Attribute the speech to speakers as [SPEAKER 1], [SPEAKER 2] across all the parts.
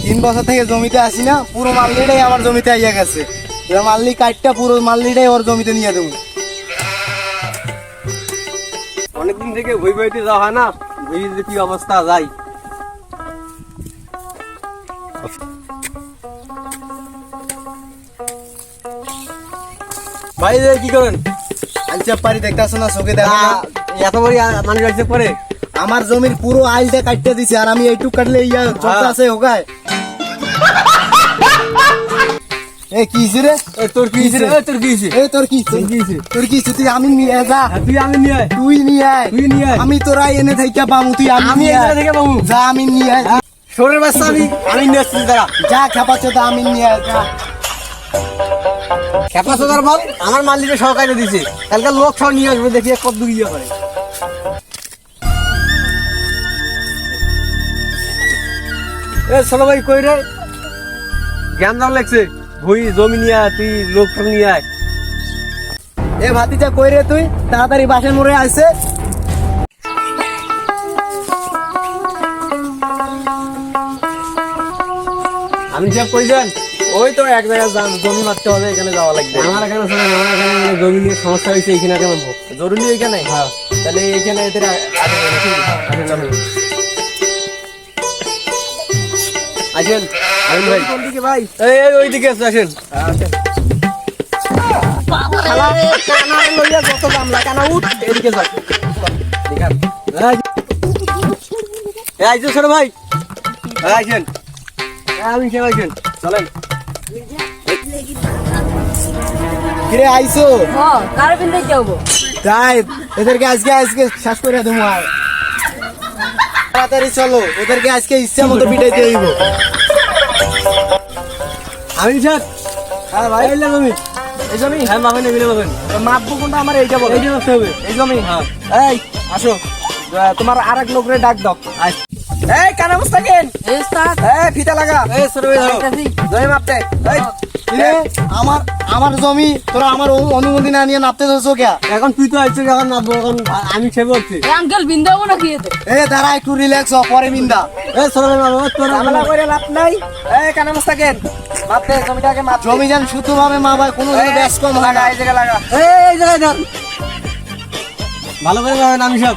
[SPEAKER 1] 3 বছর থেকে জমিতে আসি না, পুরো মাল্লিটাই আমার জমিতে আইয়া গেছে। এবার মাল্লি কাটটা পুরো মাল্লিটাই ওর জমিতে নিয়ে দেবো।
[SPEAKER 2] অনেকদিন থেকে বই বইতে যাওয়া হয় না, বইতে কি অবস্থা যাই। ভাই কি করেন?
[SPEAKER 1] আলচাপ পারি দেখতেছো না, চোখে দেখো না?
[SPEAKER 2] এত বড় মানুষ আসছে পরে
[SPEAKER 1] আমার জমির পুরো আইলটা কাটতে দিছে, আর আমি এইটুক কাটলে ইয়া চলতে আছে ওগায়। এ কি রে?
[SPEAKER 2] তোর কি হইছে রে? তোর কি হইছে?
[SPEAKER 1] তোর কি হইছে? তুই আমি নিয়ে যা।
[SPEAKER 2] তুই আমি নিয়ে আয়।
[SPEAKER 1] তুই নিয়ে আয়।
[SPEAKER 2] তুই নিয়ে আয়।
[SPEAKER 1] আমি তোরা এনে থাইকা পামু, তুই
[SPEAKER 2] আমি এখানে থেকে পাবো।
[SPEAKER 1] যা, আমি নিয়ে আয়।
[SPEAKER 2] শোরের বাচ্চা আমি নিয়ে আসছি দাঁড়া।
[SPEAKER 1] যা খেপাচ্ছ তা আমি নিয়ে আয়, যা।
[SPEAKER 2] খেপা সোদার বল আমার মালিকের সহকারে দিছে, কালকে লোক সব নিয়ে আসবে, দেখি কত দূর ইয়ে করে। এ ছোট ভাই কই রে? জ্ঞান দাও লাগছে, ভুই জমি নিয়ে আয়, তুই লোক সব নিয়ে আয়।
[SPEAKER 1] এ ভাতিজা কই রে তুই? তাড়াতাড়ি বাসের মোড়ে আসছে।
[SPEAKER 2] আমি যে কইছেন
[SPEAKER 1] ওই তো এক জায়গায় জমি মারতে হবে, এখানে যাওয়া লাগবে।
[SPEAKER 2] আমার এখানে শোনেন, আমার এখানে মানে জমি নিয়ে সমস্যা হয়েছে, এখানে আগে মানবো।
[SPEAKER 1] জরুরি এখানে?
[SPEAKER 2] হ্যাঁ
[SPEAKER 1] তাহলে এখানে এদের
[SPEAKER 2] আসেন আমিন ভাই।
[SPEAKER 1] কোন দিকে ভাই?
[SPEAKER 2] এই ওইদিকে আসেন।
[SPEAKER 1] আসেন। লইয়া যত গামলা কানা উঠ, এদিকে যাও। দেখান।
[SPEAKER 2] এই যে ছোট ভাই আসেন, আমি খেয়ে আসেন, চলেন।
[SPEAKER 1] কিরে আইসো?
[SPEAKER 3] কার বিন্দে যাবো?
[SPEAKER 1] তাই এদেরকে আজকে শেষ করে দেবো। আর তাড়াতাড়ি চলো, ওদেরকে আজকে ইচ্ছা মতো পিটাইতে হইব।
[SPEAKER 2] আমি স্যার।
[SPEAKER 1] হ্যাঁ ভাই,
[SPEAKER 2] এই জমি,
[SPEAKER 1] এই জমি
[SPEAKER 2] হ্যাঁ মাবেন, এগুলো মাবেন।
[SPEAKER 1] মাপবো কোনটা? আমার এইটা বলো।
[SPEAKER 2] এই যে মাপতে হবে।
[SPEAKER 1] এই জমি?
[SPEAKER 2] হ্যাঁ।
[SPEAKER 1] এই আসো, তোমার আর এক লোকরে ডাক দাও। এই কানা মুস্তাকিন,
[SPEAKER 3] এই স্টার্ট
[SPEAKER 1] এই ফিতা লাগা।
[SPEAKER 2] এই ছোট ভাই ধরো।
[SPEAKER 1] জমি মাপতে। এই কিরে, আমার জমি তোরা আমার অনুমতি না নিয়ে নাপতে ধরছো কে?
[SPEAKER 2] এখন তুই তো আসছিস, এখন নামবো, এখন আমি খেয়ে বলছি।
[SPEAKER 3] আঙ্কেল বিন্দাবো নাকি এতে?
[SPEAKER 1] এ দাঁড়া, একটু রিল্যাক্স হ, পরে বিন্দা।
[SPEAKER 2] এই ছোট ভাই মারবো, তোর
[SPEAKER 1] ঝামেলা করে লাভ নাই। এই কানা মুস্তাকিন, মাপতে, জমিটাকে মাপ। জমি যান শুদ্ধভাবে মাপায়, কোনো ব্যাস কম হয় না। এই জায়গা লাগা।
[SPEAKER 2] এই জায়গায় ধর, ভালো করে মারবেন। আমি সব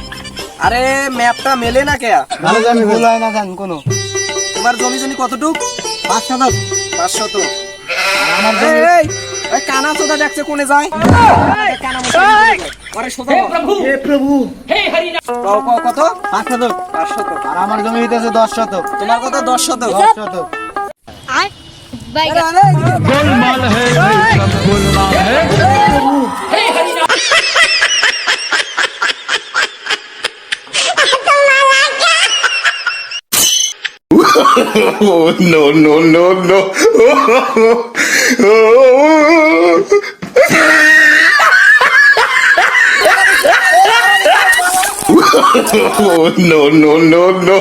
[SPEAKER 1] আরে ম্যাপটা মেলে না কে?
[SPEAKER 2] ভালো জানি,
[SPEAKER 1] ভুল হয় না জান কোনো। তোমার জমি জমি কতটুক?
[SPEAKER 2] 500।
[SPEAKER 1] 500। আমার জমি এই কানা সোদা দেখছে কোনে যায়? কানা আরে সোদা। হে প্রভু, হে হরি রাম। কত?
[SPEAKER 2] 500।
[SPEAKER 1] 500। আর আমার জমি হইতেছে 10 শতক। তোমার কত? 10 শতক। 10 শতক।
[SPEAKER 3] আয় বাই
[SPEAKER 4] गोलमाल है सब गोलमाल है
[SPEAKER 5] Oh, no, no, no, no. Oh, no, no, no, no.